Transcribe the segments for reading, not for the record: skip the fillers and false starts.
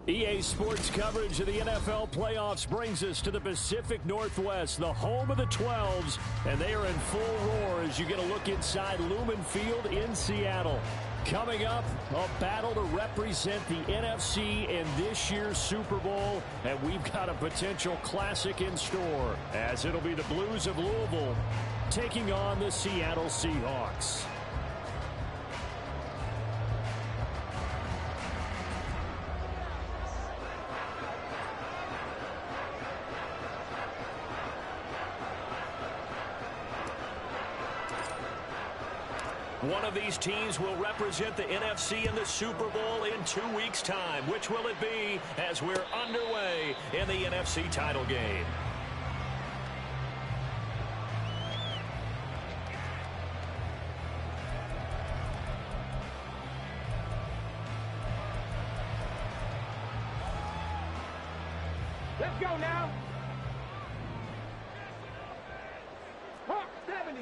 EA Sports coverage of the NFL playoffs brings us to the Pacific Northwest, the home of the 12s, and they are in full roar as you get a look inside Lumen Field in Seattle. Coming up, a battle to represent the NFC in this year's Super Bowl, and we've got a potential classic in store, as it'll be the Blues of Louisville taking on the Seattle Seahawks. One of these teams will represent the NFC in the Super Bowl in 2 weeks' time. Which will it be as we're underway in the NFC title game? Let's go now. Hawk 70.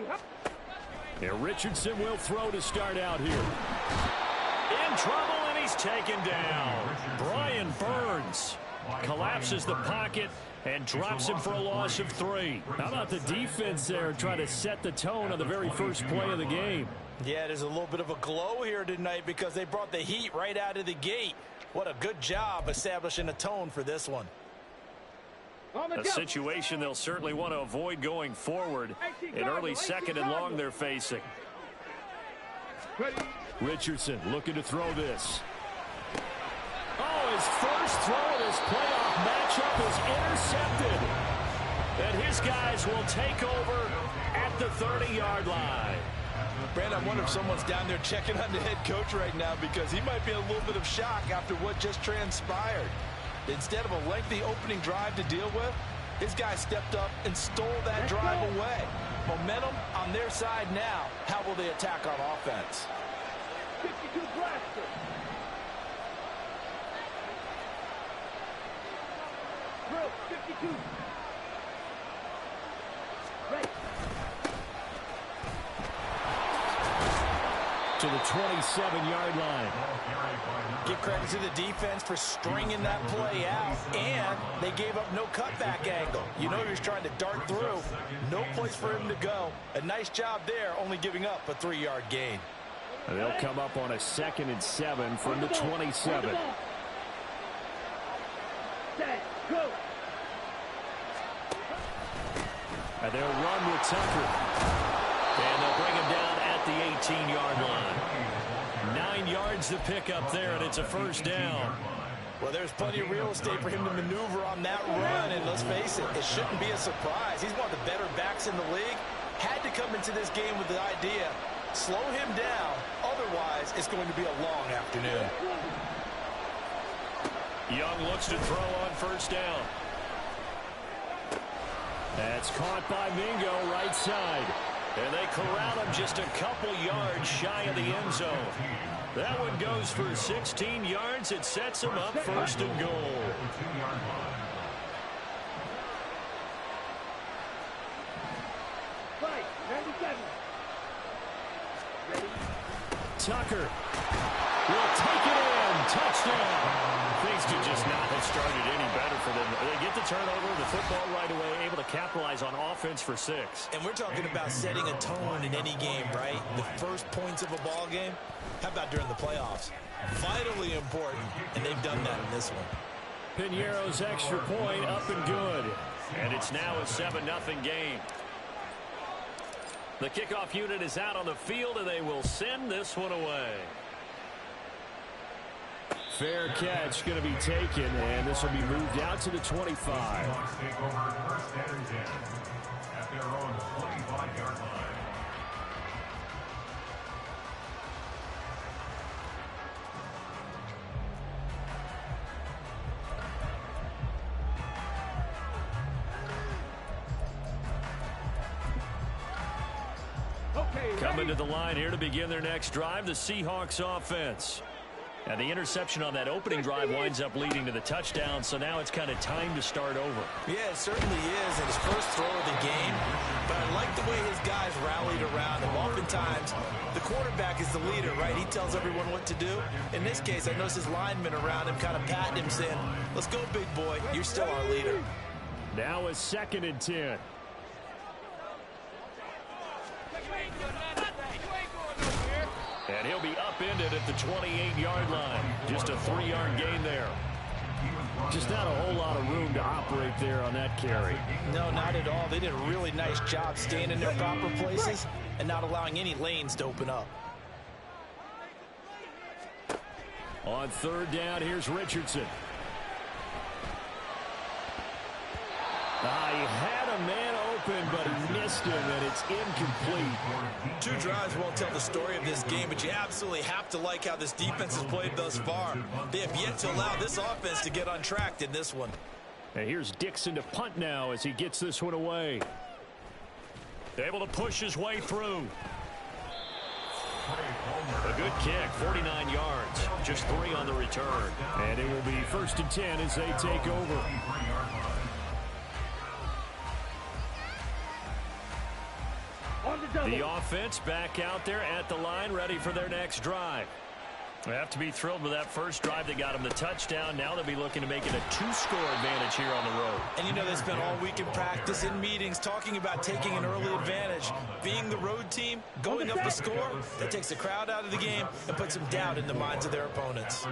And Richardson will throw to start out here. In trouble, and he's taken down. Brian Burns collapses the pocket and drops him for a loss of 3. How about the defense there trying to set the tone on the very first play of the game? Yeah, there's a little bit of a glow here tonight because they brought the heat right out of the gate. What a good job establishing a tone for this one. A situation they'll certainly want to avoid going forward. An early second and long they're facing. Richardson looking to throw this. Oh, his first throw of this playoff matchup is intercepted. And his guys will take over at the 30-yard line. Brandon, I wonder if someone's down there checking on the head coach right now because he might be in a little bit of shock after what just transpired. Instead of a lengthy opening drive to deal with, his guy stepped up and stole that drive away. Momentum on their side now. How will they attack on offense? 52 blaster. Drill 52. Right. To the 27-yard line. Give credit to the defense for stringing that play out, and they gave up no cutback angle. You know he was trying to dart through. No place for him to go. A nice job there, only giving up a 3-yard gain. And they'll come up on a 2nd and 7 from the 27. Set, go. And they'll run with Tucker. And they'll bring him down at the 18-yard line. 9 yards to pick up there, and it's a first down. Well, there's plenty of real estate for him to maneuver on that run, and let's face it, it shouldn't be a surprise. He's one of the better backs in the league. Had to come into this game with the idea, slow him down, otherwise it's going to be a long afternoon. Young looks to throw on first down. That's caught by Mingo, right side. And they corral him just a couple yards shy of the end zone. That one goes for 16 yards. It sets him up first and goal. Right, 97. Ready? Tucker will take it in. Touchdown. Things could just not have started any better for them. They get the turnover, the football right away, able to capitalize on offense for 6. And we're talking about setting a tone in any game, right? The first points of a ball game. How about during the playoffs? Vitally important, and they've done that in this one. Piñeiro's extra point up and good. And it's now a 7-0 game. The kickoff unit is out on the field, and they will send this one away. Fair catch going to be taken, and this will be moved out to the 25. Coming to the line here to begin their next drive, the Seahawks offense. And the interception on that opening drive winds up leading to the touchdown, so now it's kind of time to start over. Yeah, it certainly is, in his first throw of the game. But I like the way his guys rallied around him. Often oftentimes the quarterback is the leader, right? He tells everyone what to do. In this case, I notice his linemen around him kind of patting him, saying, let's go, big boy. You're still our leader. Now a 2nd and 10. And he'll be upended at the 28-yard line. Just a 3-yard gain there. Just not a whole lot of room to operate there on that carry. No, not at all. They did a really nice job staying in their proper places and not allowing any lanes to open up. On 3rd down, here's Richardson. He had a man open, but he missed him, and it's incomplete. 2 drives won't tell the story of this game, but you absolutely have to like how this defense has played thus far. They have yet to allow this offense to get untracked in this one. And here's Dixon to punt now as he gets this one away. Able to push his way through. A good kick, 49 yards. Just 3 on the return. And it will be 1st and 10 as they take over. The offense back out there at the line, ready for their next drive. They have to be thrilled with that first drive that got them the touchdown. Now they'll be looking to make it a 2-score advantage here on the road. And you know, they spent all week in practice, in meetings, talking about taking an early advantage. Being the road team, going up the score, that takes the crowd out of the game and puts some doubt in the minds of their opponents.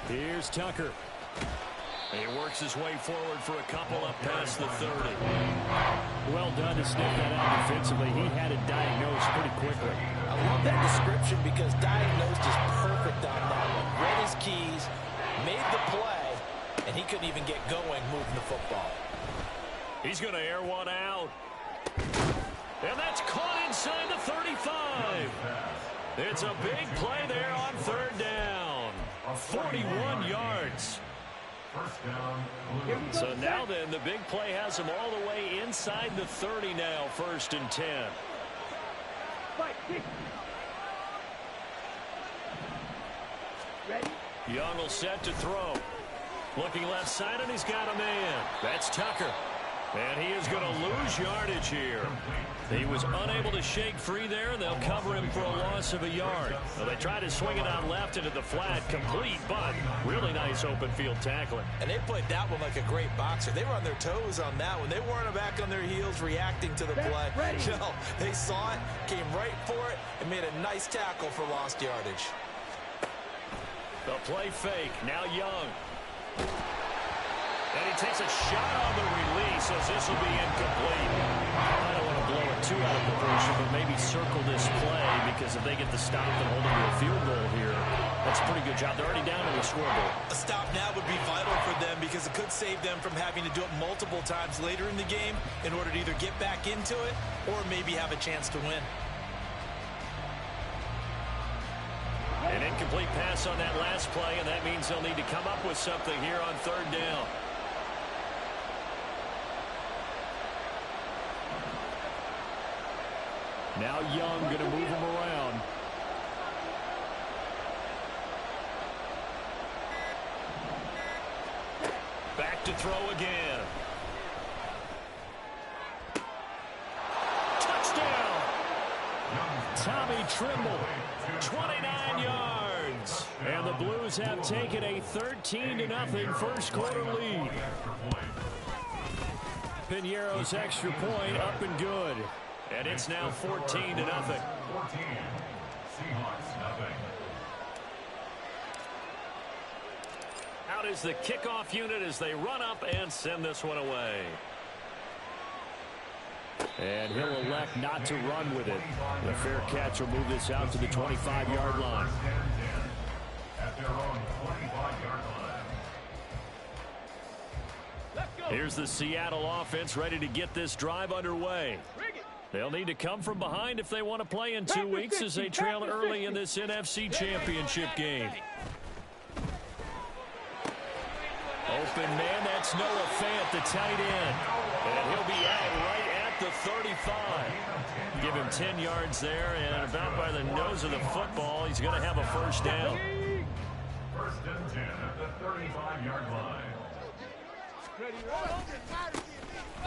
Here's Tucker. He works his way forward for a couple up past the 30. Well done to sniff that out defensively. He had it diagnosed pretty quickly. I love that description because diagnosed is perfect on that one. Read his keys, made the play, and he couldn't even get going moving the football. He's going to air one out. And that's caught inside the 35. It's a big play there on 3rd down. 41 yards. So now then, the big play has him all the way inside the 30 now, 1st and 10. Young will set to throw. Looking left side, and he's got a man. That's Tucker. And he is going to lose yardage here. He was unable to shake free there, and they'll cover him for a loss of a yard. Well, they try to swing it out left into the flat, complete, but really nice open field tackling. And they played that one like a great boxer. They were on their toes on that one. They weren't back on their heels reacting to the play. No, they saw it, came right for it, and made a nice tackle for lost yardage. The play fake, now Young. And he takes a shot on the release as this will be incomplete. I don't want to blow it too out of proportion, but maybe circle this play because if they get the stop and hold them to a field goal here, that's a pretty good job. They're already down on the scoreboard. A stop now would be vital for them because it could save them from having to do it multiple times later in the game in order to either get back into it or maybe have a chance to win. An incomplete pass on that last play, and that means they'll need to come up with something here on 3rd down. Now Young going to move him around. Back to throw again. Touchdown! Tommy Trimble, 29 yards. And the Blues have taken a 13-0 first quarter lead. Piñeiro's extra point up and good. And it's now 14-0. 14. Seahawks nothing. Out is the kickoff unit as they run up and send this one away. And he'll elect not to run with it. The fair catch will move this out to the 25-yard line. At their own 25-yard line. Here's the Seattle offense ready to get this drive underway. They'll need to come from behind if they want to play in 2 weeks as they trail early in this NFC Championship game. Open man, that's Noah Fant, the tight end. And he'll be out right at the 35. Give him 10 yards there, and about by the nose of the football, he's going to have a first down. 1st and 10 at the 35-yard line.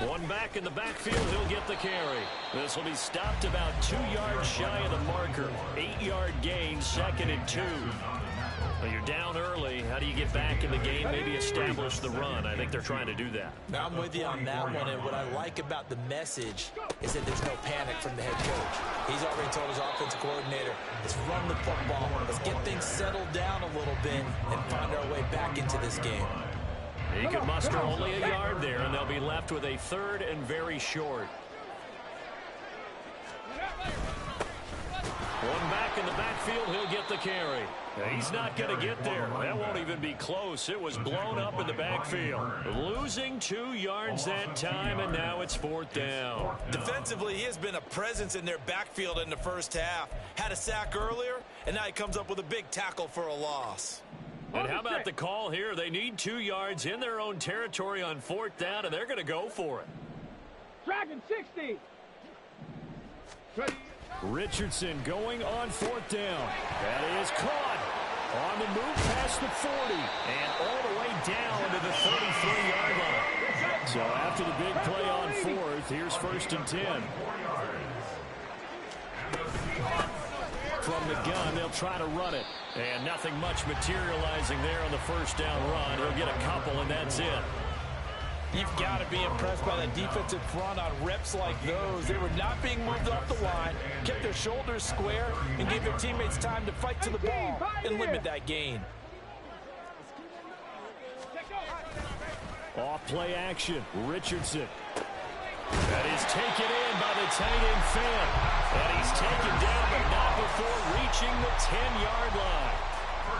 One back in the backfield, he'll get the carry. This will be stopped about 2 yards shy of the marker. 8-yard gain, 2nd and 2. Well, you're down early. How do you get back in the game, maybe establish the run? I think they're trying to do that. Now, I'm with you on that one, and what I like about the message is that there's no panic from the head coach. He's already told his offensive coordinator, let's run the football, let's get things settled down a little bit and find our way back into this game. He could muster only a yard there, and they'll be left with a 3rd and very short. One back in the backfield, he'll get the carry. He's not going to get there. That won't even be close. It was blown up in the backfield. Losing 2 yards that time, and now it's 4th down. Defensively, he has been a presence in their backfield in the first half. Had a sack earlier, and now he comes up with a big tackle for a loss. And how about the call here? They need 2 yards in their own territory on 4th down, and they're going to go for it. Dragon 60. Richardson going on 4th down. That is caught on the move past the 40 and all the way down to the 33-yard line. So after the big play on 4th, here's 1st and 10. From the gun, they'll try to run it. And nothing much materializing there on the 1st down run. He'll get a couple, and that's it. You've got to be impressed by that defensive front on reps like those. They were not being moved off the line, kept their shoulders square, and gave their teammates time to fight to the ball and limit that gain. Off play action, Richardson. That is taken in by the tight end Fan. And he's taken down, but not before reaching the 10-yard line.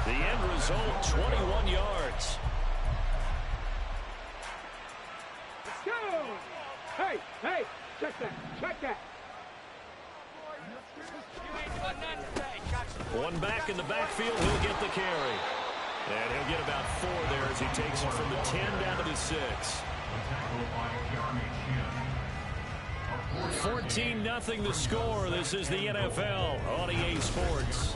The end result, 21 yards. Hey, check that. One back in the backfield, he'll get the carry. And he'll get about 4 there as he takes it from the 10 down to the 6. 14-0 the score. This is the NFL on EA Sports.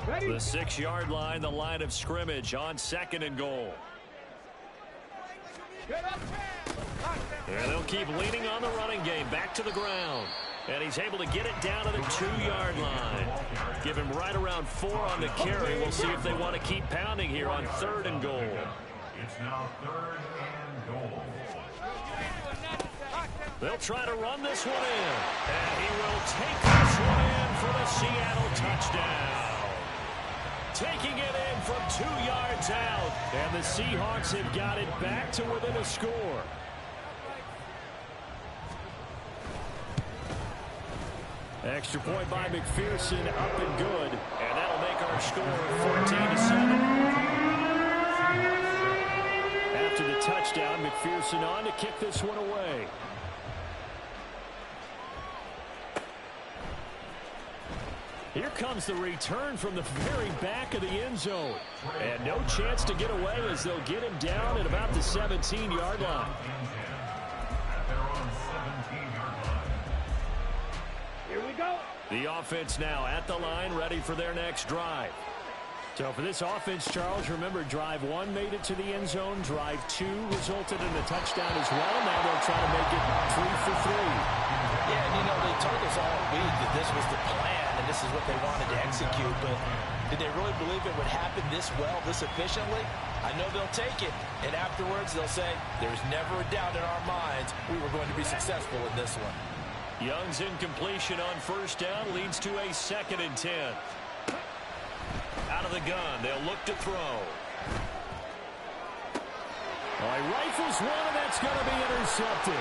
The 6-yard line, the line of scrimmage on 2nd and goal. And they'll keep leaning on the running game. Back to the ground. And he's able to get it down to the 2-yard line. Give him right around 4 on the carry. We'll see if they want to keep pounding here on 3rd and goal. It's now 3rd and goal. They'll try to run this one in. And he will take this one in for the Seattle touchdown. Taking it in from 2 yards out. And the Seahawks have got it back to within a score. Extra point by McPherson, up and good. And that'll make our score 14-7. After the touchdown, McPherson on to kick this one away. Here comes the return from the very back of the end zone. And no chance to get away as they'll get him down at about the 17-yard line. Here we go. The offense now at the line, ready for their next drive. So for this offense, Charles, remember, drive 1 made it to the end zone. Drive 2 resulted in a touchdown as well. Now they'll try to make it 3 for 3. Yeah, and they told us all week that this was the plan and this is what they wanted to execute. But did they really believe it would happen this well, this efficiently? I know they'll take it. And afterwards, they'll say, there's never a doubt in our minds we were going to be successful in this one. Young's incompletion on 1st down leads to a 2nd and 10. Out of the gun, they'll look to throw. He rifles one, and that's going to be intercepted.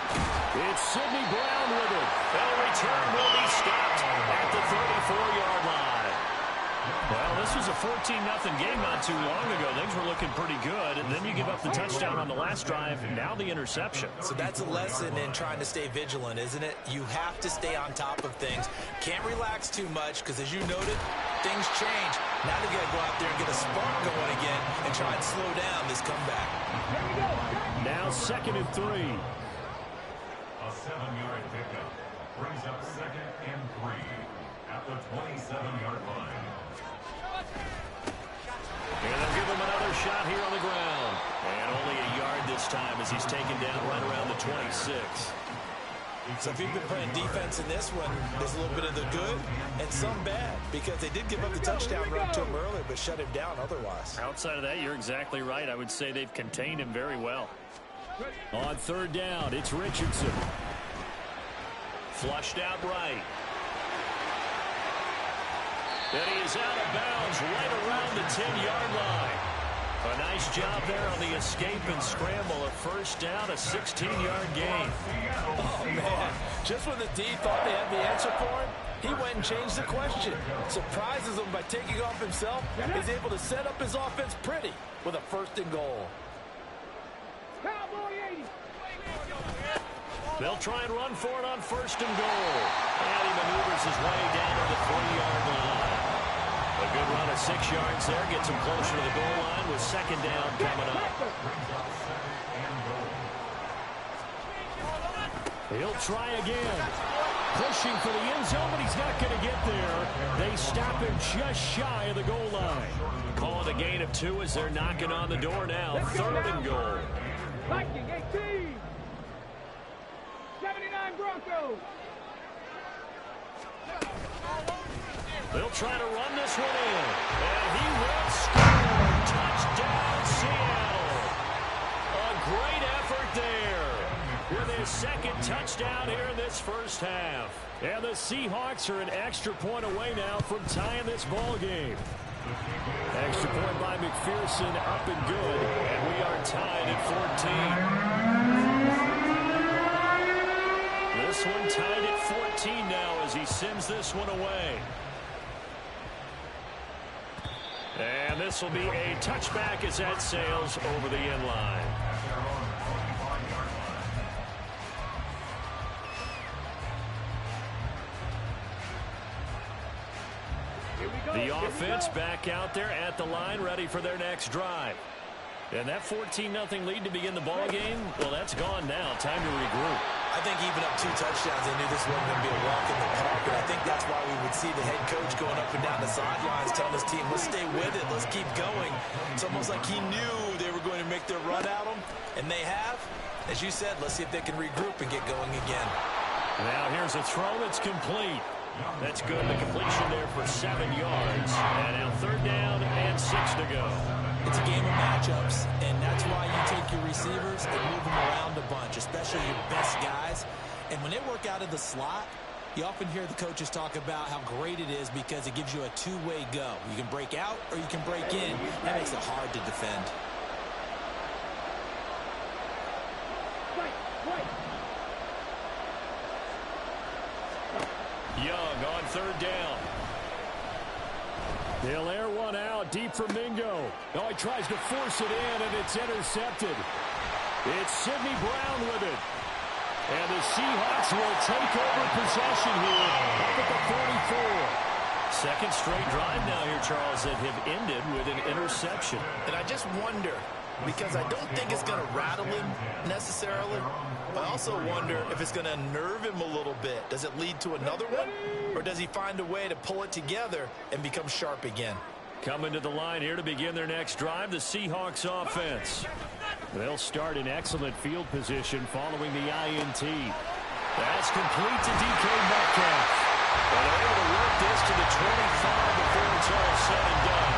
It's Sidney Brown with it. And a return will be stopped at the 34-yard line. Well, this was a 14-0 game not too long ago. Things were looking pretty good, and then you give up the touchdown on the last drive, now the interception. So that's a lesson in trying to stay vigilant, isn't it? You have to stay on top of things. Can't relax too much because, as you noted, things change. Now they got to go out there and get a spark going again and try and slow down this comeback. Now 2nd and 3. A 7-yard pickup brings up 2nd and 3 at the 27-yard line. shot here on the ground. And only a yard this time as he's taken down right around the 26. So if you've been playing defense in this one, there's a little bit of the good and some bad, because they did give up the touchdown run to him earlier, but shut him down otherwise. Outside of that, you're exactly right. I would say they've contained him very well. On third down, it's Richardson. Flushed out right. And he is out of bounds right around the 10-yard line. A nice job there on the escape and scramble. A first down, a 16-yard gain. Oh, man. Just when the D thought they had the answer for him, he went and changed the question. Surprises him by taking off himself. He's able to set up his offense pretty with a first and goal. Cowboy 80. They'll try and run for it on first and goal. And he maneuvers his way down to the 3-yard line. A good run of 6 yards there. Gets him closer to the goal line with second down coming up. He'll try again. Pushing for the end zone, but he's not going to get there. They stop him just shy of the goal line. Calling a gain of 2 as they're knocking on the door now. Third and goal. Viking 18. 79 Broncos. They'll try to run this one in. And he will score. Touchdown, Seattle. A great effort there with his second touchdown here in this first half. And the Seahawks are an extra point away now from tying this ball game. Extra point by McPherson, up and good. And we are tied at 14. This one tied at 14 now as he sends this one away. And this will be a touchback as that sails over the end line. The offense back out there at the line, ready for their next drive. And that 14-0 lead to begin the ball game, well, that's gone now. Time to regroup. I think even up 2 touchdowns, they knew this wasn't going to be a walk in the park. And I think that's why we would see the head coach going up and down the sidelines telling his team, let's stay with it, let's keep going. It's almost like he knew they were going to make their run at him, and they have. As you said, let's see if they can regroup and get going again. Now here's a throw that's complete. That's good. The completion there for 7 yards. And now third down and 6 to go. It's a game of matchups, and that's why you take your receivers and move them around a bunch, especially your best guys. And when they work out of the slot, you often hear the coaches talk about how great it is because it gives you a two-way go. You can break out or you can break in. That makes it hard to defend. Young on third down. They'll air one out deep for Mingo. Oh, he tries to force it in, and it's intercepted. It's Sidney Brown with it. And the Seahawks will take over possession here up at the 44. Second straight drive now here, Charles, that have ended with an interception. And I just wonder, because I don't think it's going to rattle him necessarily, but I also wonder if it's going to unnerve him a little bit. Does it lead to another one, or does he find a way to pull it together and become sharp again? Coming to the line here to begin their next drive, the Seahawks offense. They'll start in excellent field position following the INT. That's complete to DK Metcalf. And they're able to work this to the 25 before it's all said and done.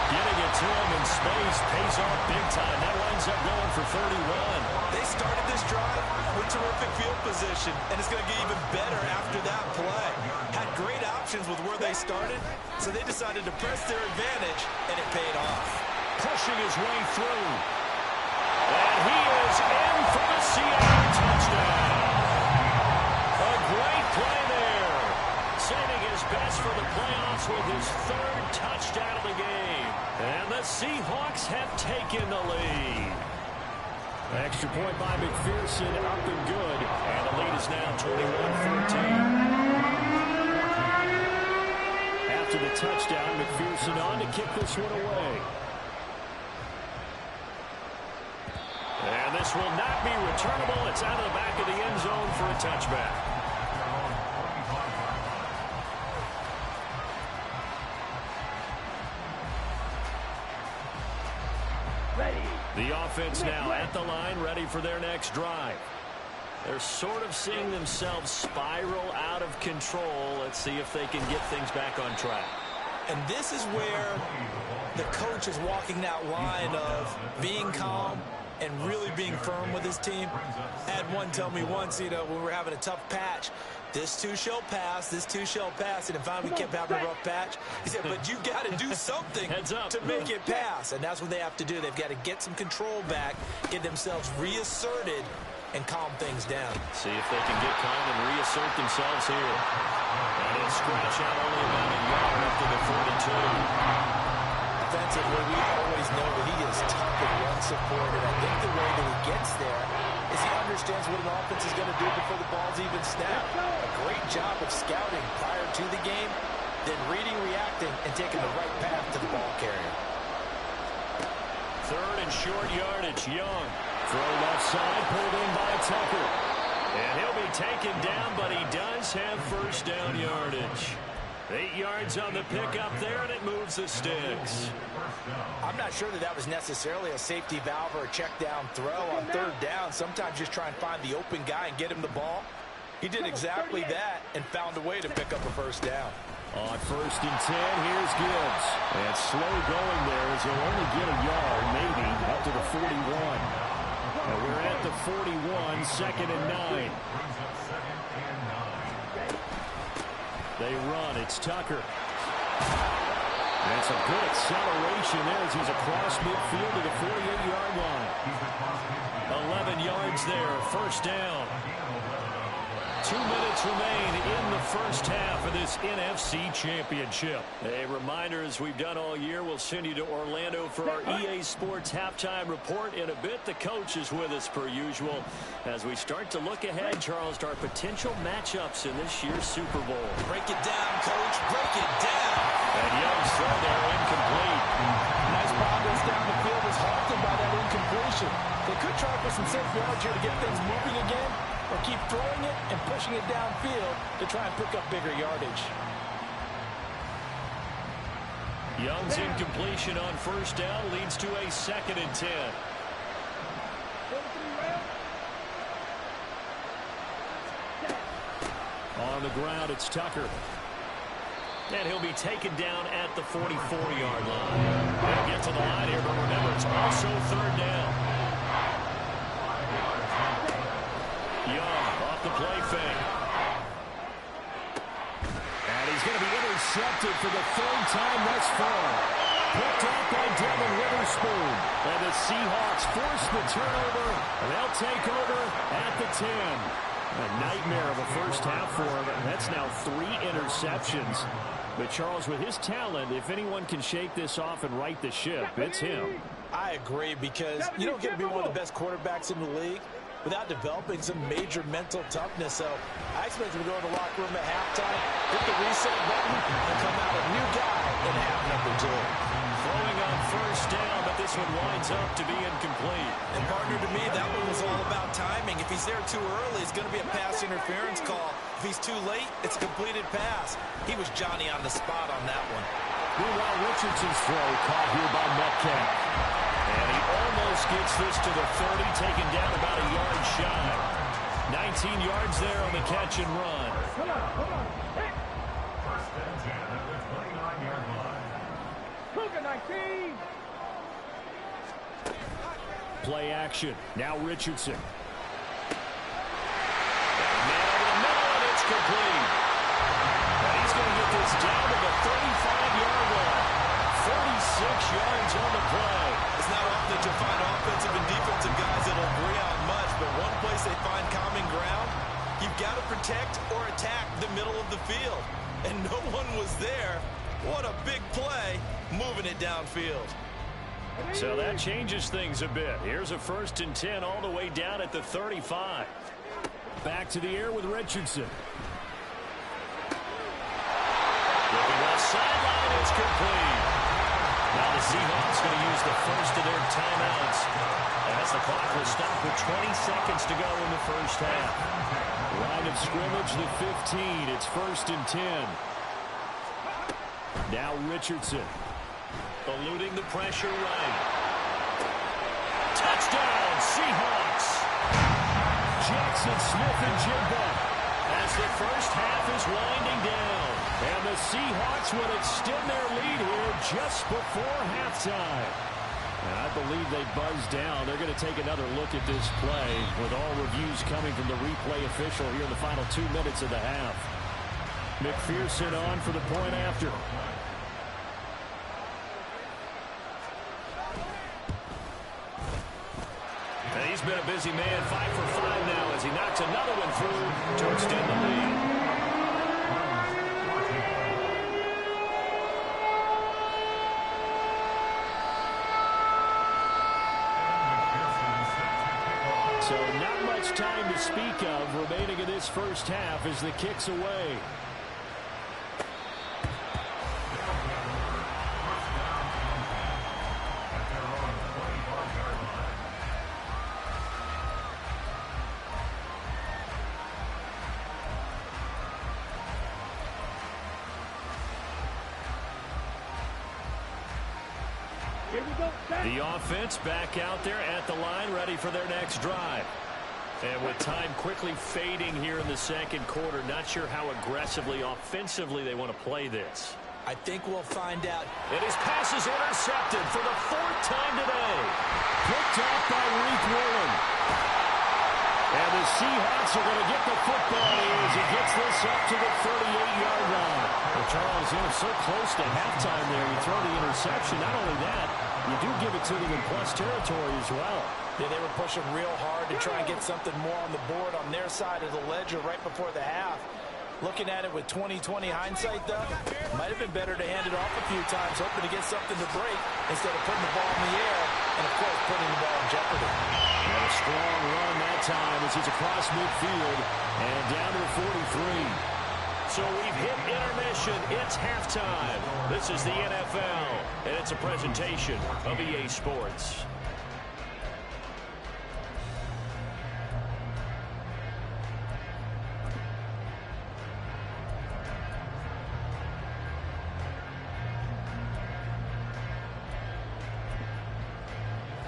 Getting it to him in space pays off big time. That winds up going for 31. They started this drive with terrific field position, and it's going to get even better after that play. Had great options with where they started, so they decided to press their advantage, and it paid off. Pushing his way through. And he is in for the Seattle touchdown. A great play there. Saving his best for the playoffs with his third touchdown of the game. And the Seahawks have taken the lead. Extra point by McPherson, up and good. And the lead is now 21-14. After the touchdown, McPherson on to kick this one away. And this will not be returnable. It's out of the back of the end zone for a touchback. The offense now at the line, ready for their next drive. They're sort of seeing themselves spiral out of control. Let's see if they can get things back on track. And this is where the coach is walking that line of being calm and really being firm with his team. I had one tell me once, when we were having a tough patch, this too shall pass, this too shall pass, and finally we kept having a rough patch. He said, but you got to do something to make it pass, and that's what they have to do. They've got to get some control back, get themselves reasserted, and calm things down. See if they can get calm and reassert themselves here. And he'll scratch out only about a yard up to the 42. Defensively, we always know that he is tough and run support, and I think the way that he gets there is he understands what an offense is going to do before the ball's even snapped. A great job of scouting prior to the game, then reading, reacting, and taking the right path to the ball carrier. Third and short yardage. Young. Throw left side, pulled in by Tucker. And he'll be taken down, but he does have first down yardage. 8 yards on the pickup there, and it moves the sticks. I'm not sure that was necessarily a safety valve or a check down throw on third down. Sometimes just try and find the open guy and get him the ball. He did exactly that and found a way to pick up a first down. On first and 10, here's Gibbs. And slow going there as he'll only get a yard, maybe, up to the 41. And we're at the 41, second and 9. They run. It's Tucker. That's a good acceleration there as he's across midfield to the 48-yard line. 11 yards there, first down. 2 minutes remain in the first half of this NFC Championship. A reminder, as we've done all year, we'll send you to Orlando for our EA Sports halftime report in a bit. The coach is with us per usual as we start to look ahead, Charles, to our potential matchups in this year's Super Bowl. Break it down, coach. Break it down. And Young's throw there incomplete. Nice progress down the field was halted by that incompletion. They could try for some safe yards here to get things moving again, or keep throwing it and pushing it downfield to try and pick up bigger yardage. Young's incompletion on first down leads to a second and 10. On the ground, it's Tucker. And he'll be taken down at the 44-yard line. He'll get to the line here, but remember, it's also third down. Young off the play fake. And he's going to be intercepted for the third time thus far. Picked up by Devin Witherspoon. And the Seahawks force the turnover, and they'll take over at the 10. A nightmare of a first half for him. That's now 3 interceptions. But Charles, with his talent, if anyone can shake this off and right the ship, it's him. I agree, because you don't get to be one of the best quarterbacks in the league without developing some major mental toughness. So I expect him to go in the locker room at halftime, hit the reset button, and come out a new guy in half number 2. Throwing on first down, but this one winds up to be incomplete. And partner, to me, that one was all about timing. If he's there too early, it's going to be a pass interference call. If he's too late, it's a completed pass. He was Johnny on the spot on that one. Meanwhile, Richardson's throw caught here by Metcalf. And he almost gets this to the 30, taken down about a yard shy. 19 yards there on the catch and run. Come on. Hey. First and 10 at the 29-yard line. Look at 19. Play action. Now Richardson. Now to the middle, and it's complete. And he's going to get this down to the 35-yard line. 46 yards on the play. It's not often that you'll find offensive and defensive guys that will agree on much, but one place they find common ground, you've got to protect or attack the middle of the field. And no one was there. What a big play, moving it downfield. So that changes things a bit. Here's a first and 10 all the way down at the 35. Back to the air with Richardson. Looking left sideline, it's complete. Now the Seahawks going to use the first of their timeouts as the clock will stop with 20 seconds to go in the first half. Line of scrimmage, the 15. It's first and 10. Now Richardson. Eluding the pressure right. Touchdown, Seahawks. Jackson Smith and Jimbo as the first half is winding down. And the Seahawks will extend their lead here just before halftime. And I believe they buzzed down. They're going to take another look at this play with all reviews coming from the replay official here in the final 2 minutes of the half. McPherson on for the point after. And he's been a busy man, 5 for 5 now as he knocks another one through to extend the lead. So not much time to speak of remaining in this first half as the kick's away. The offense back out there at the line, ready for their next drive. And with time quickly fading here in the second quarter, not sure how aggressively, offensively they want to play this. I think we'll find out. And his pass is intercepted for the 4th time today. Picked off by Reek Woolen. And the Seahawks are going to get the football here as he gets this up to the 38-yard line. Well, Charles, so close to halftime there. You throw the interception. Not only that, you do give it to them in plus territory as well. Yeah, they were pushing real hard to try and get something more on the board on their side of the ledger right before the half. Looking at it with 20/20 hindsight, though, might have been better to hand it off a few times, hoping to get something to break instead of putting the ball in the air and, of course, putting the ball in jeopardy. And a strong run that time as he's across midfield and down to the 43. So we've hit intermission. It's halftime. This is the NFL, and it's a presentation of EA Sports.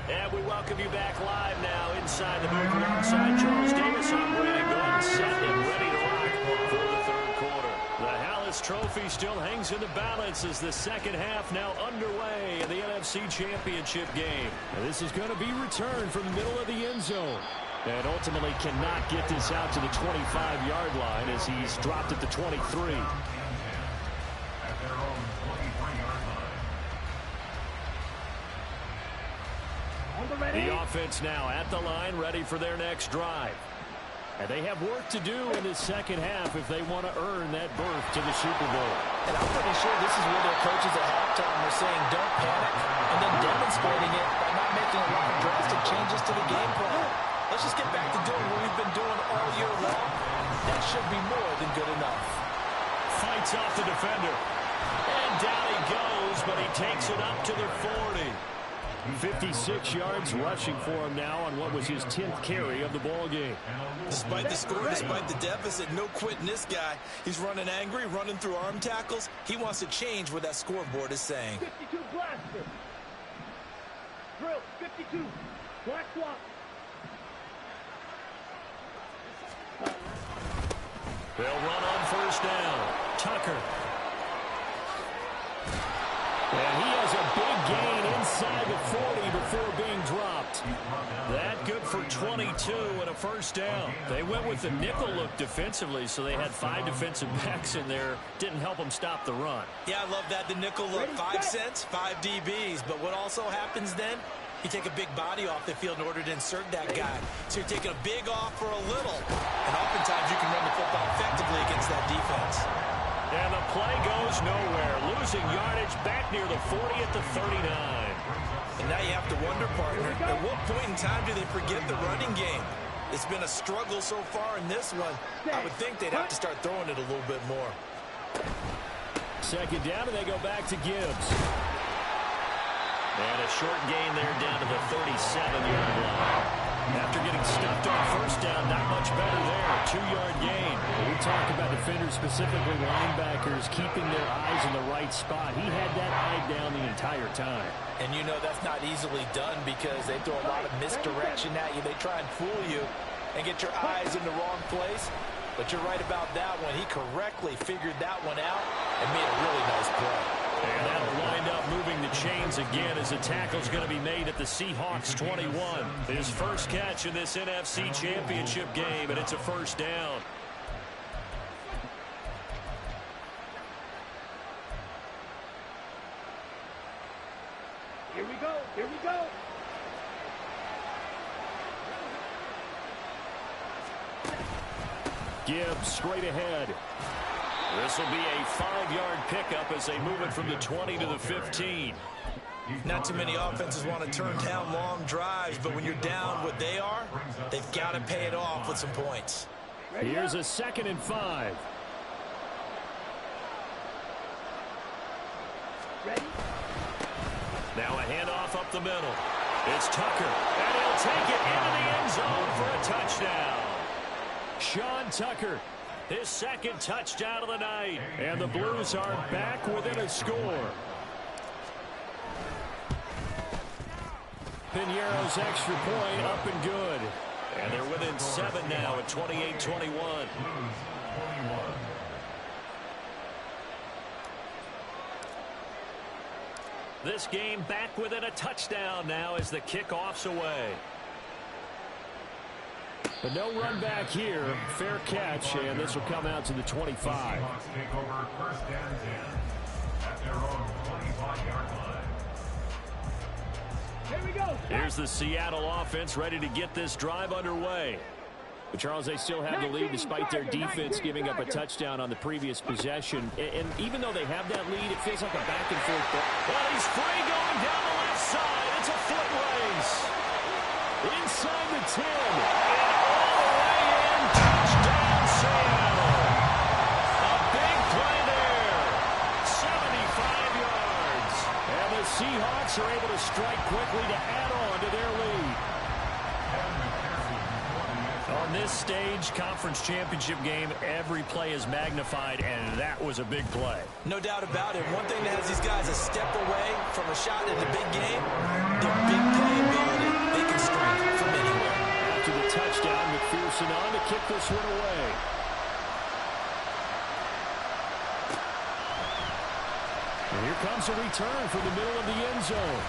And we welcome you back live now inside the booth alongside Charles Davis. I'm Brandon Gordon, set and ready to rock for the third quarter. The Hallis Trophy still hangs in the balance as the second half now underway in the NFC Championship game. And this is going to be returned from the middle of the end zone. And ultimately cannot get this out to the 25-yard line as he's dropped at the 23. The offense now at the line, ready for their next drive. And they have work to do in this second half if they want to earn that berth to the Super Bowl. And I'm pretty sure this is where their coaches at halftime were saying don't panic, and then demonstrating it by not making a lot of drastic changes to the game plan. Let's just get back to doing what we've been doing all year long. That should be more than good enough. Fights off the defender. And down he goes, but he takes it up to the 40. 56 yards rushing for him now on what was his 10th carry of the ball game. Despite the score, despite the deficit, no quitting this guy. He's running angry, running through arm tackles. He wants to change what that scoreboard is saying. 52 blaster. Drill, 52. Black swap. They'll run on first down. Tucker. And he has a big gain inside the 40 before being dropped. That good for 22 and a first down. They went with the nickel look defensively, so they had 5 defensive backs in there. Didn't help them stop the run. Yeah, I love that. The nickel look, 5 cents, 5 DBs. But what also happens then, you take a big body off the field in order to insert that guy. So you're taking a big off for a little. And oftentimes you can run the football effectively against that defense. And the play goes nowhere. Losing yardage back near the 40 at the 39. And now you have to wonder, partner, at what point in time do they forget the running game? It's been a struggle so far in this one. I would think they'd have to start throwing it a little bit more. Second down, and they go back to Gibbs. And a short gain there down to the 37-yard line. After getting stuffed on first down, not much better there. 2-yard gain. We talk about defenders, specifically linebackers, keeping their eyes in the right spot. He had that eye down the entire time. And you know that's not easily done because they throw a lot of misdirection at you. They try and fool you and get your eyes in the wrong place. But you're right about that one. He correctly figured that one out and made a really nice play. And that'll wind up moving the chains again as the tackle's going to be made at the Seahawks 21. His first catch in this NFC Championship game, and it's a first down. Here we go. Here we go. Gibbs straight ahead. This will be a 5-yard pickup as they move it from the 20 to the 15. Not too many offenses want to turn down long drives, but when you're down what they are, they've got to pay it off with some points. Here's a 2nd and 5. Ready? Now a handoff up the middle. It's Tucker, and he'll take it into the end zone for a touchdown. Sean Tucker, his 2nd touchdown of the night. And the Blues are back within a score. Piñeiro's extra point up and good. And they're within 7 now at 28-21. This game back within a touchdown now as the kickoff's away. But no run back here. Fair catch, and this will come out to the 25. Seahawks take over 1st and 10 at their own 25-yard line. Here we go. Here's the Seattle offense ready to get this drive underway. But Charles, they still have the lead despite their defense giving up a touchdown on the previous possession. And even though they have that lead, it feels like a back-and-forth ball. Well, he's free going down the left side. It's a foot race. Inside the 10. And all the way in. Touchdown, Seattle. A big play there. 75 yards. And the Seahawks are able to strike quickly to add on to their lead. On this stage, conference championship game, every play is magnified, and that was a big play. No doubt about it. One thing that has these guys a step away from a shot in the big game, their big play ability. They can strike from anywhere. After the touchdown, McPherson on to kick this one away. And here comes a return from the middle of the end zone.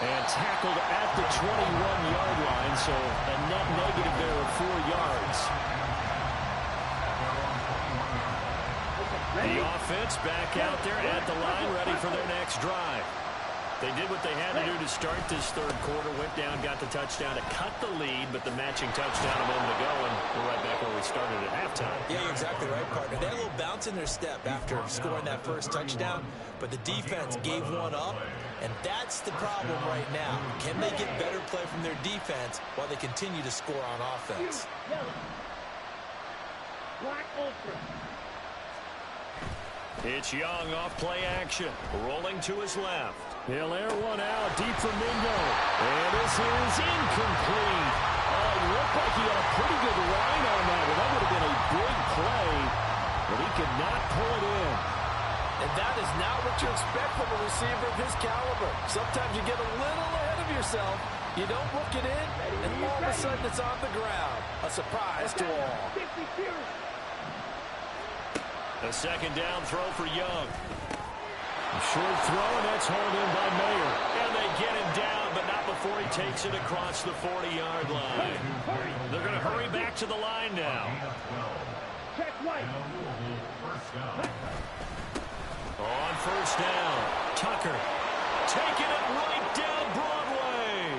And tackled at the 21-yard line, so a net negative there of 4 yards. The offense back out there at the line, ready for their next drive. They did what they had to do to start this 3rd quarter, went down, got the touchdown to cut the lead, but the matching touchdown a moment ago, and we're right back where we started at halftime. Yeah, you're exactly right, partner. They had a little bounce in their step after scoring that first touchdown, but the defense gave one up, and that's the problem right now. Can they get better play from their defense while they continue to score on offense? Black Ultra. It's Young off play action, rolling to his left. He'll air one out deep for Mingo. And this is incomplete. It looked like he had a pretty good line on that one. That would have been a big play, but he could not pull it in. And that is not what you expect from a receiver of his caliber. Sometimes you get a little ahead of yourself. You don't look it in, and all of a sudden it's on the ground. A surprise to all. A 2nd down throw for Young. A short throw, and that's hauled in by Mayer. And they get him down, but not before he takes it across the 40-yard line. They're going to hurry back to the line now. Check right. On 1st down, Tucker taking it right down Broadway.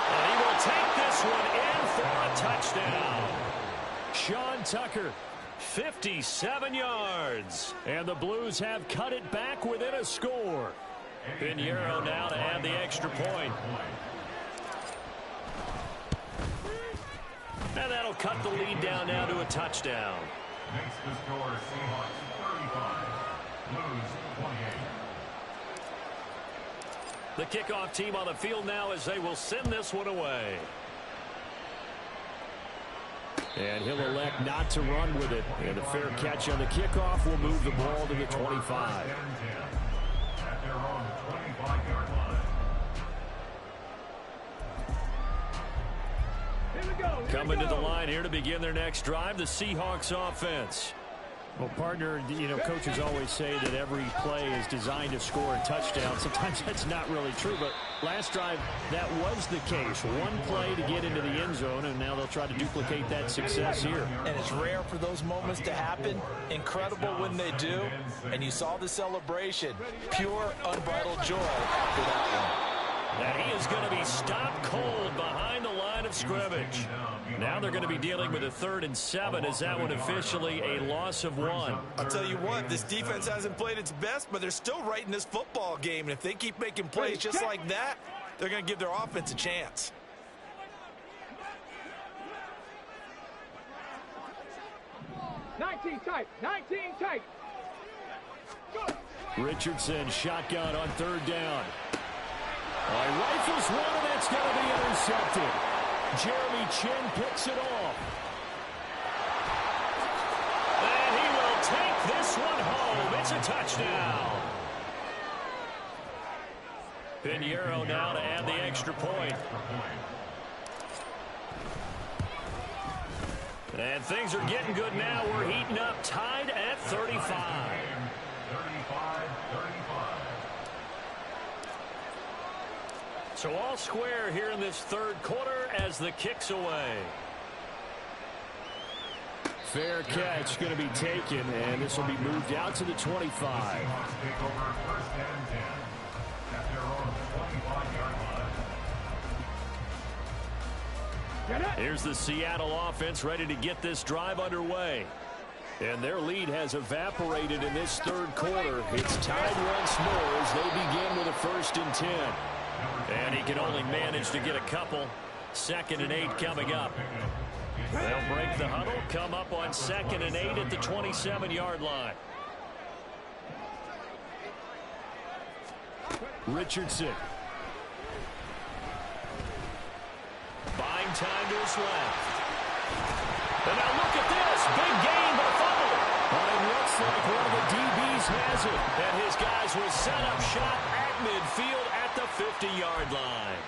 And he will take this one in for a touchdown. Sean Tucker, 57 yards. And the Blues have cut it back within a score. Piñeiro now to add the extra point. And that'll cut the lead down now to a touchdown. Makes the score Seahawks 35, Blues The kickoff team on the field now as they will send this one away. And he'll elect not to run with it. And a fair catch on the kickoff will move the ball to the 25. At their own 25-yard line. Here we go. Coming to the line here to begin their next drive, the Seahawks offense. Well, partner, coaches always say that every play is designed to score a touchdown. Sometimes that's not really true, but last drive, that was the case. One play to get into the end zone, and now they'll try to duplicate that success here. And it's rare for those moments to happen. Incredible when they do. And you saw the celebration. Pure, unbridled joy after that one. And he is going to be stopped cold behind the line of scrimmage. Now they're going to be dealing with a 3rd and 7 as that one officially a loss of 1. I'll tell you what, this defense hasn't played its best, but they're still right in this football game. And if they keep making plays just like that, they're going to give their offense a chance. Nineteen tight. Richardson shotgun on 3rd down. Rifles one, and that's going to be intercepted. Jeremy Chin picks it off. And he will take this one home. It's a touchdown. Pinheiro now to add the extra point. And things are getting good now. We're heating up, tied at 35. 35-35. So all square here in this 3rd quarter as the kick's away. Fair catch going to be taken, and this will be moved out to the 25. Seahawks take over 1st and 10 at their own 25-yard line. Here's the Seattle offense ready to get this drive underway. And their lead has evaporated in this 3rd quarter. It's tied once more as they begin with a 1st and 10. And he can only manage to get a couple. 2nd and 8 coming up. They'll break the huddle, come up on 2nd and 8 at the 27-yard line. Richardson. Buying time to his left. And now look at this. Big gain, but a fumble. But it looks like one of the DBs has it. And his guys will set up shot at midfield at the 50-yard line.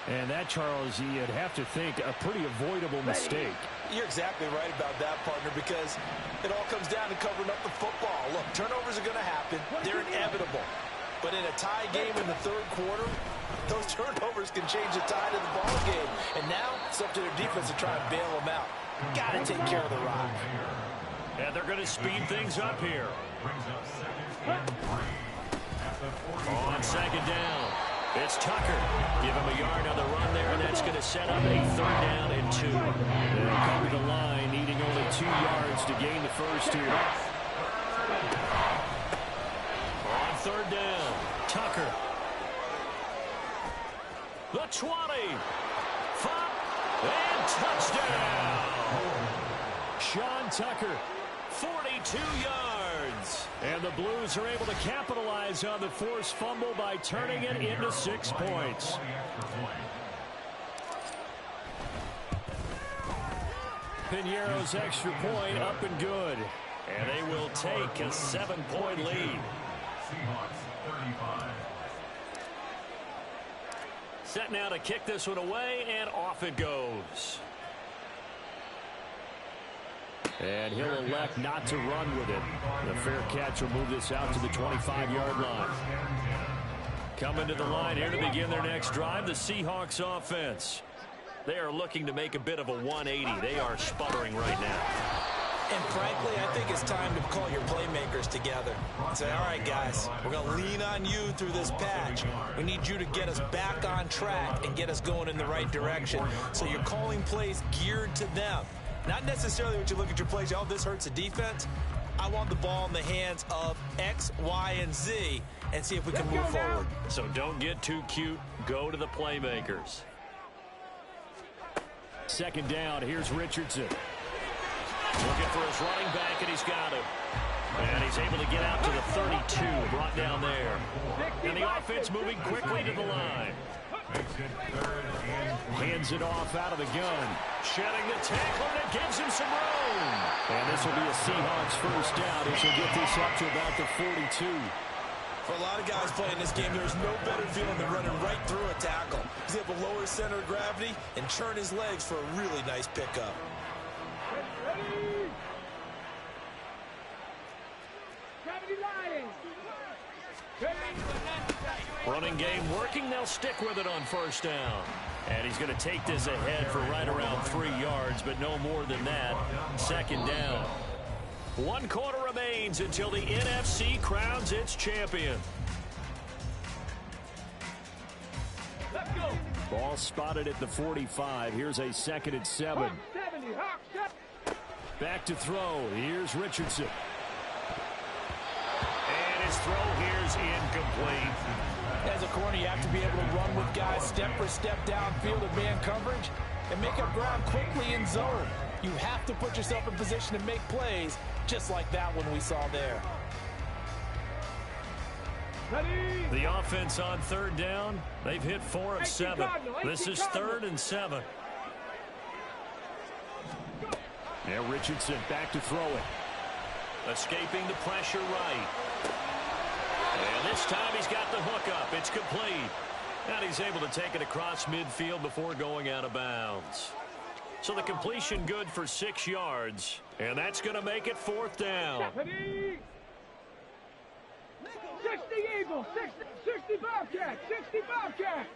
And that, Charles, you'd have to think a pretty avoidable mistake. You're exactly right about that, partner, because it all comes down to covering up the football. Look, turnovers are going to happen. They're inevitable. But in a tie game in the 3rd quarter, those turnovers can change the tide of the ball game. And now it's up to their defense to try and bail them out. Got to take care of the rock. And they're going to speed things up here. On 2nd down, it's Tucker. Give him a yard on the run there, and that's going to set up a 3rd down and 2. They'll cover the line, needing only 2 yards to gain the first here. On 3rd down, Tucker. The 20. 5, and touchdown. Sean Tucker, 42 yards. And the Blues are able to capitalize on the forced fumble by turning it into 6 points. Pinheiro's extra point up and good. And they will take a 7-point lead. Seahawks 35. Set now to kick this one away, and off it goes. And he'll elect not to run with it. The fair catch will move this out to the 25-yard line. Coming to the line here to begin their next drive, the Seahawks offense. They are looking to make a bit of a 180. They are sputtering right now. And frankly, I think it's time to call your playmakers together and say, all right, guys, we're going to lean on you through this patch. We need you to get us back on track and get us going in the right direction. So you're calling plays geared to them. Not necessarily what you look at your plays, oh, this hurts the defense. I want the ball in the hands of X, Y, and Z and see if we can move forward. So don't get too cute. Go to the playmakers. 2nd down, here's Richardson. Looking for his running back, and he's got him. And he's able to get out to the 32, brought down there. And the offense moving quickly to the line. Hands it off out of the gun. Shedding the tackle, and it gives him some room. And this will be a Seahawks first down as he'll get this up to about the 42. For a lot of guys playing this game, there's no better feeling than running right through a tackle. He's able to lower his center of gravity and churn his legs for a really nice pickup. Running game working. They'll stick with it on first down. And he's going to take this ahead for right around 3 yards, but no more than that. Second down. 1 quarter remains until the NFC crowns its champion. Let's go. Ball spotted at the 45. Here's a 2nd and 7. Back to throw. Here's Richardson. And his throw here's incomplete. As a corner, you have to be able to run with guys step for step downfield in man coverage and make up ground quickly in zone. You have to put yourself in position to make plays, just like that one we saw there. The offense on 3rd down. They've hit 4 of 7. This is 3rd and 7. Now Richardson back to throw it. Escaping the pressure right. And this time he's got the hook up. It's complete. And he's able to take it across midfield before going out of bounds. So the completion good for 6 yards. And that's going to make it 4th down. 60 Eagles, 60 Bobcats, 60 Bobcats.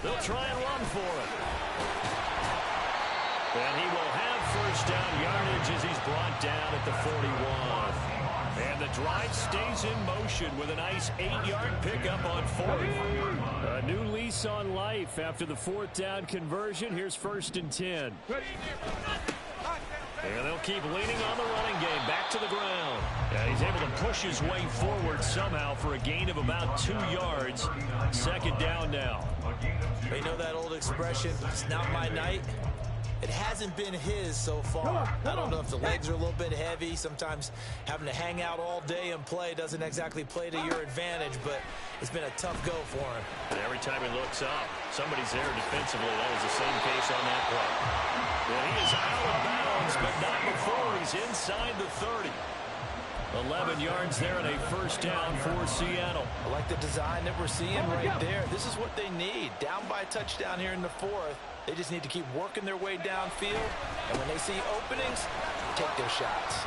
They'll try and run for it. And he will have first down yardage as he's brought down at the 41. And the drive stays in motion with a nice 8-yard pickup on 4th. A new lease on life after the 4th down conversion. Here's 1st and 10. And they'll keep leaning on the running game. Back to the ground. And he's able to push his way forward somehow for a gain of about 2 yards. 2nd down now. You know that old expression, it's not my night? It hasn't been his so far. I don't know if the legs are a little bit heavy. Sometimes having to hang out all day and play doesn't exactly play to your advantage, but it's been a tough go for him. And every time he looks up, somebody's there defensively. That was the same case on that play. Well, he is out of bounds, but not before he's inside the 30. 11 yards there and a first down for Seattle. I like the design that we're seeing right there. This is what they need. Down by a touchdown here in the 4th. They just need to keep working their way downfield. And when they see openings, take their shots.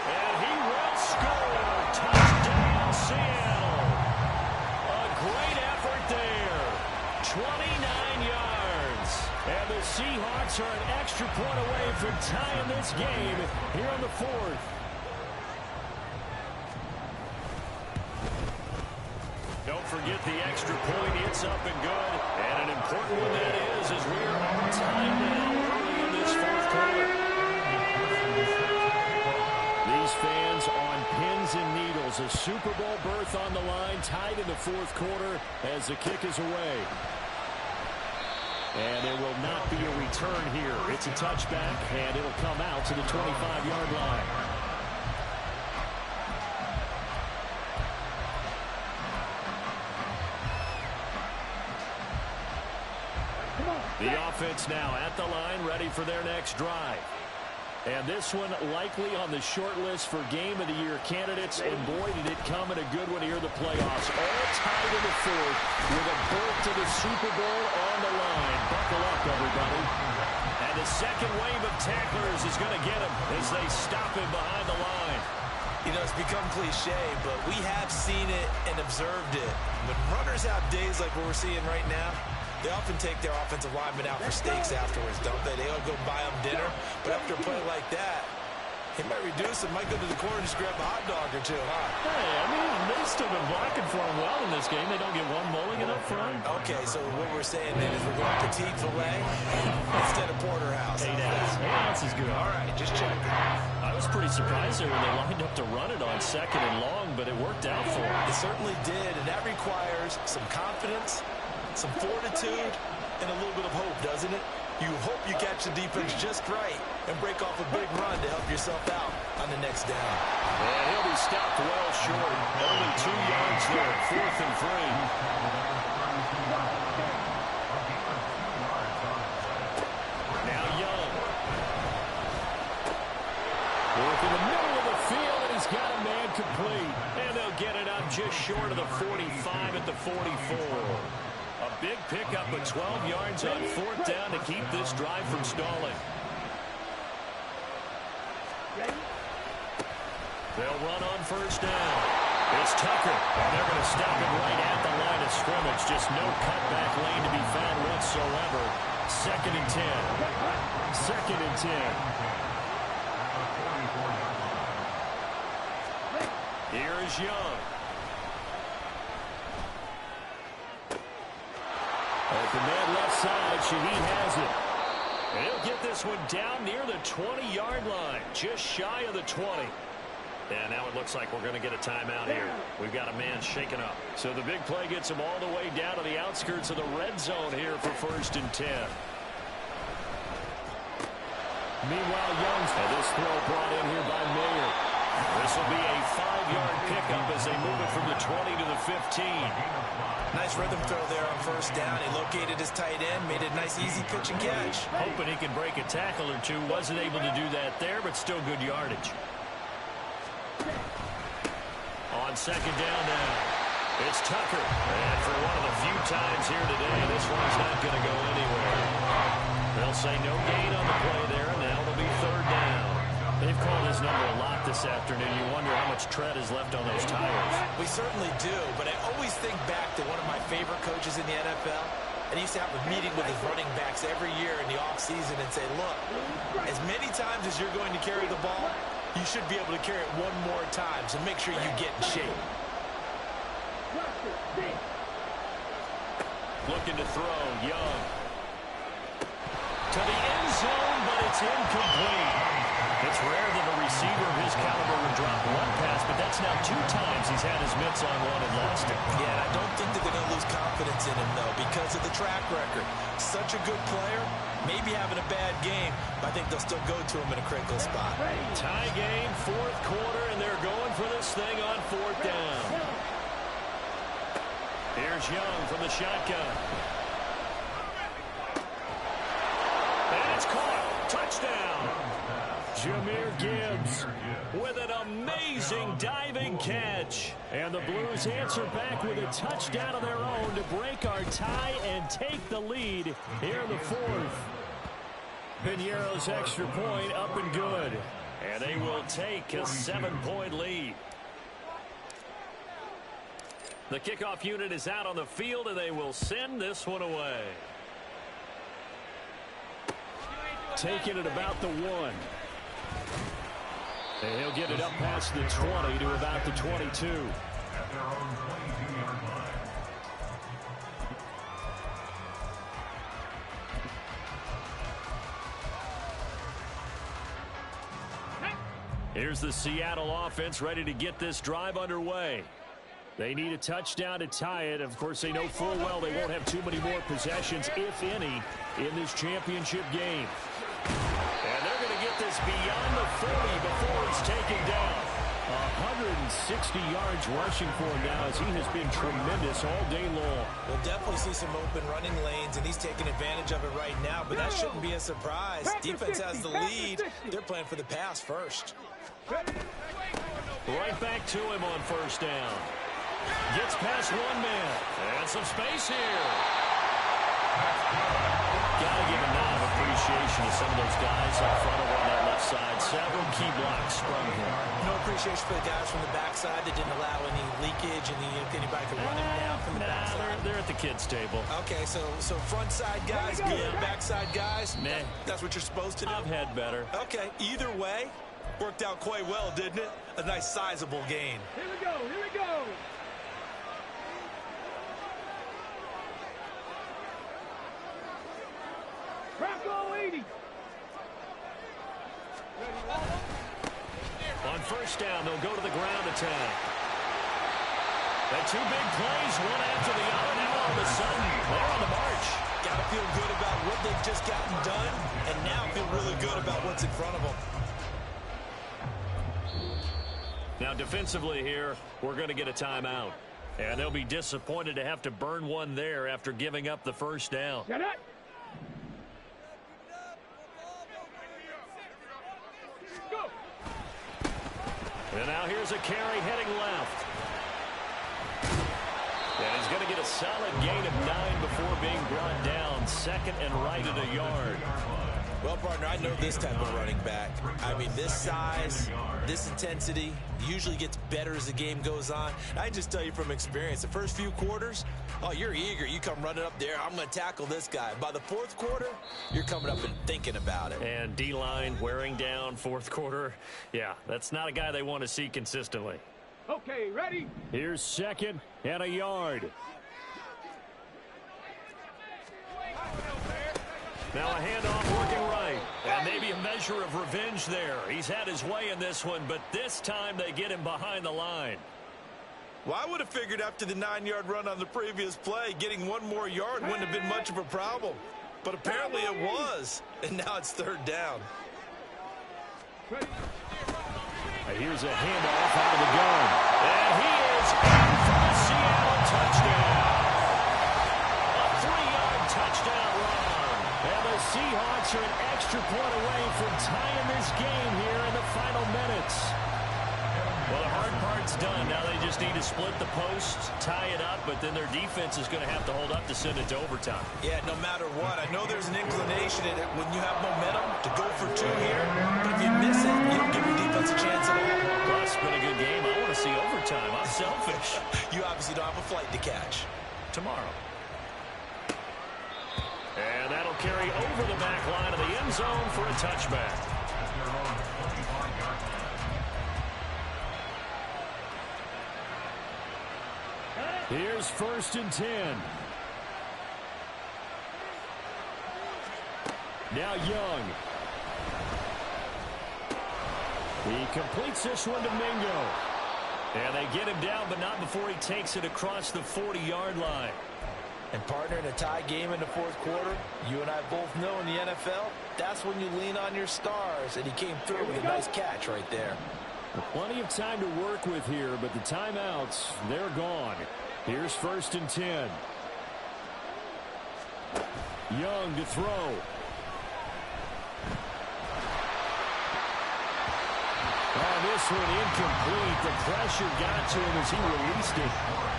And he will score. Touchdown, Seattle. A great effort there. 29 yards. And the Seahawks are an extra point away from tying this game here on the 4th. Don't forget the extra point. It's up and good. And an important one that is as we're on time now early in this 4th quarter. These fans on pins and needles. A Super Bowl berth on the line, tied in the 4th quarter as the kick is away. And there will not be a return here. It's a touchback, and it'll come out to the 25-yard line. The offense now at the line, ready for their next drive. And this one likely on the short list for Game of the Year candidates. And boy, did it come in a good one here in the playoffs. All tied in the 4th with a berth to the Super Bowl on the line. Buckle up, everybody. And the second wave of tacklers is going to get him as they stop him behind the line. You know, it's become cliche, but we have seen it and observed it. When runners have days like what we're seeing right now, they often take their offensive linemen out for steaks afterwards, don't they? They all go buy them dinner. But after a play like that, he might reduce them, might go to the corner and just grab a hot dog or two, huh? Hey, I mean, they've still been blocking for him well in this game. They don't get one mulligan up front. Okay, so what we're saying then is we're going petite filet instead of porterhouse. 8 ounce. 8 ounce is good. All right, just checking. I was pretty surprised there when they lined up to run it on 2nd and long, but it worked out for them. It certainly did, and that requires some confidence, some fortitude, and a little bit of hope, doesn't it? You hope you catch the defense just right and break off a big run to help yourself out on the next down. And he'll be stopped well short. Only 2 yards there, 4th and 3. Now Young. Work in the middle of the field, and he's got a man complete. And they'll get it up just short of the 45 at the 44. A big pickup of 12 yards on 4th down to keep this drive from stalling. They'll run on 1st down. It's Tucker, and they're going to stop him right at the line of scrimmage. Just no cutback lane to be found whatsoever. 2nd and 10. 2nd and 10. Here's Young. Open man left side. Shaheed has it. And he'll get this one down near the 20-yard line. Just shy of the 20. And now it looks like we're going to get a timeout here. We've got a man shaken up. So the big play gets him all the way down to the outskirts of the red zone here for 1st and 10. Meanwhile, Young's had this throw brought in here by Mayer. This will be a 5-yard pickup as they move it from the 20 to the 15. Nice rhythm throw there on 1st down. He located his tight end, made a nice easy pitch and catch. Hoping he can break a tackle or two. Wasn't able to do that there, but still good yardage. On 2nd down now, it's Tucker. And for one of the few times here today, this one's not going to go anywhere. They'll say no gain on the play there, and now it'll be 3rd down. They've called his number a lot this afternoon. You wonder how much tread is left on those tires. We certainly do, but I always think back to one of my favorite coaches in the NFL. And he used to have a meeting with his running backs every year in the offseason and say, look, as many times as you're going to carry the ball, you should be able to carry it one more time, so make sure you get in shape. Looking to throw, Young. To the end zone, but it's incomplete. It's rare that a receiver of his caliber would drop one pass, but that's now 2 times he's had his mitts on one and lost it. Yeah, and I don't think that they're going to lose confidence in him, though, because of the track record. Such a good player, maybe having a bad game, but I think they'll still go to him in a critical spot. Tie game, 4th quarter, and they're going for this thing on 4th down. Here's Young from the shotgun. And it's caught. Touchdown. Jahmyr Gibbs with an amazing diving catch. And the Blues answer back with a touchdown of their own to break our tie and take the lead here in the 4th. Piñeiro's extra point up and good. And they will take a 7-point lead. The kickoff unit is out on the field, and they will send this one away. Taking it about the 1. And he'll get it up past the 20 to about the 22. At their own 22-yard line. Here's the Seattle offense ready to get this drive underway. They need a touchdown to tie it. Of course, they know full well they won't have too many more possessions, if any, in this championship game. And they're going to get this beyond the 40 before it's taken down. 160 yards rushing for him now as he has been tremendous all day long. We'll definitely see some open running lanes, and he's taking advantage of it right now, but that shouldn't be a surprise. Defense has the lead. They're playing for the pass first. Right back to him on 1st down. Gets past one man. And some space here. Gotta give a nod of appreciation to some of those guys up front over on that left side. Several key blocks sprung here. No appreciation for the guys from the backside that didn't allow any leakage and anybody could run him down from the backside. They're at the kids' table. Okay, so front side guys good, backside guys, Meh. That's what you're supposed to do? I've had better. Okay, either way, worked out quite well, didn't it? A nice sizable gain. Here we go, here we go. Bronco 80. On 1st down, they'll go to the ground attack. The 2 big plays, one after the other. Now all of a sudden, they're on the march. Got to feel good about what they've just gotten done, and now feel really good about what's in front of them. Now, defensively here, we're going to get a timeout. And they'll be disappointed to have to burn one there after giving up the first down. Get it. Go. And now here's a carry heading left. And he's going to get a solid gain of 9 before being brought down. Second and right at a yard. Well, partner, I know this type of running back. I mean, this size, this intensity usually gets better as the game goes on. I just tell you from experience, the first few quarters, oh, you're eager. You come running up there, I'm going to tackle this guy. By the fourth quarter, you're coming up and thinking about it. And D-line wearing down fourth quarter. Yeah, that's not a guy they want to see consistently. Okay, ready? Here's second and a yard. Now a handoff working right. And maybe a measure of revenge there. He's had his way in this one, but this time they get him behind the line. Well, I would have figured after the 9-yard run on the previous play, getting one more yard wouldn't have been much of a problem. But apparently it was, and now it's third down. Ready? Here's a handoff out of the gun. And he is in for the Seattle touchdown. A 3-yard touchdown run. And the Seahawks are an extra point away from tying this game here in the final minutes. Well, the hard part's done. Now they just need to split the post, tie it up, but then their defense is going to have to hold up to send it to overtime. Yeah, no matter what. I know there's an inclination in it when you have momentum to go for 2 here, but if you miss it, you don't give your defense a chance at all. Well, it's been a good game. I want to see overtime. I'm selfish. You obviously don't have a flight to catch. Tomorrow. And that'll carry over the back line of the end zone for a touchback. Here's 1st and 10. Now Young. He completes this one to Mingo. And they get him down, but not before he takes it across the 40-yard line. And partner, in a tie game in the fourth quarter, you and I both know in the NFL, that's when you lean on your stars. And he came through with a nice catch right there. Plenty of time to work with here, but the timeouts, they're gone. Here's 1st and 10. Young to throw. Oh, this one incomplete. The pressure got to him as he released it.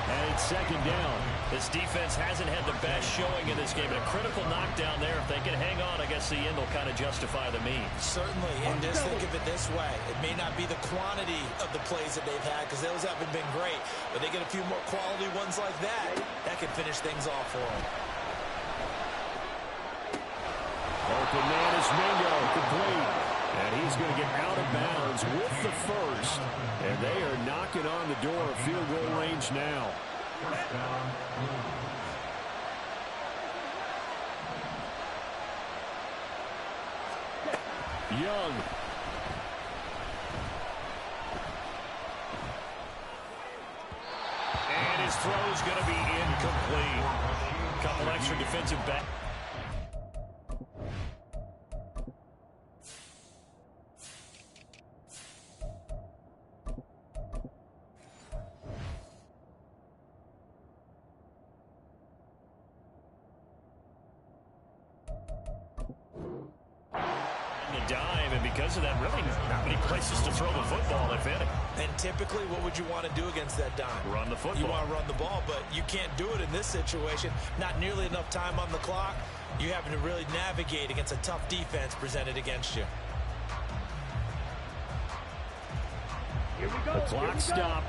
And it's 2nd down. This defense hasn't had the best showing in this game. And a critical knockdown there. If they can hang on, I guess the end will kind of justify the means. Certainly, and just think of it this way. It may not be the quantity of the plays that they've had, because those haven't been great. But they get a few more quality ones like that, that can finish things off for them. Open man is Mingo, complete. And he's going to get out of bounds with the first. And they are knocking on the door of field goal range now. Young. And his throw is going to be incomplete. Couple extra defensive back. Dime, and because of that, really not many places to throw the football, if any. And typically, what would you want to do against that dime? Run the football. You want to run the ball, but you can't do it in this situation. Not nearly enough time on the clock. You're having to really navigate against a tough defense presented against you. Here we go. The clock stopped.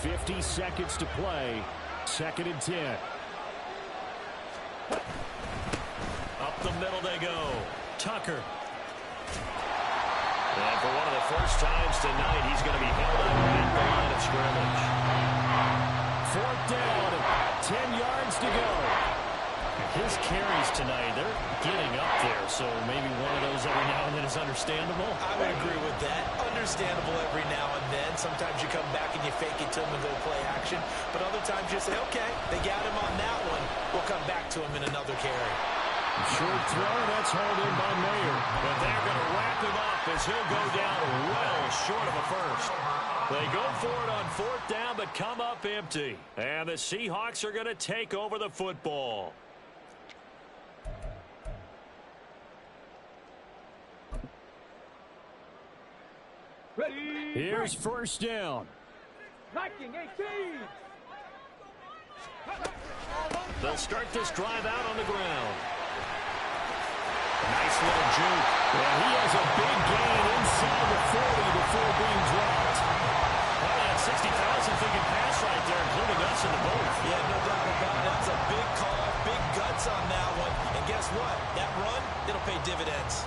50 seconds to play. 2nd and 10. Up the middle they go. Tucker. And for one of the first times tonight, he's going to be held up at the line of scrimmage. 4th down, 10 yards to go. His carries tonight, they're getting up there. So maybe one of those every now and then is understandable. I would agree with that. Understandable every now and then. Sometimes you come back and you fake it to them and go play action. But other times you say, okay, they got him on that one. We'll come back to him in another carry. Short throw, that's hauled in by Mayer. But they're going to wrap him up as he'll go down well short of a first. They go for it on 4th down, but come up empty. And the Seahawks are going to take over the football. Ready. Here's 1st down. Knocking 18. They'll start this drive out on the ground. Nice little juke. And he has a big gain inside the 40 before being dropped. Well, that's 60,000 thinking pass right there, including us in the booth. Yeah, no doubt about it. That's a big call, big guts on that one. And guess what? That run, it'll pay dividends.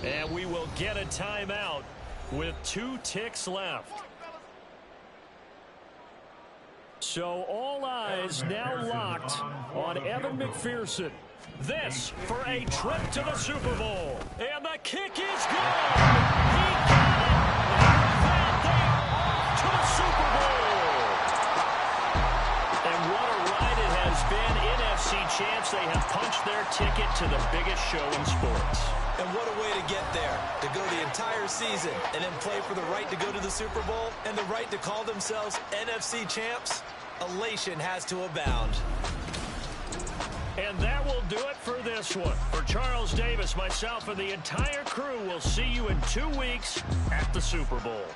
And we will get a timeout with 2 ticks left. So all eyes now locked on Evan McPherson. This for a trip to the Super Bowl. And the kick is good. He got it. And they are off to the Super Bowl. And what a ride it has been. NFC champs, they have punched their ticket to the biggest show in sports. And what a way to get there, to go the entire season and then play for the right to go to the Super Bowl and the right to call themselves NFC champs. Elation has to abound. And that will do it for this one. For Charles Davis, myself, and the entire crew, we'll see you in 2 weeks at the Super Bowl.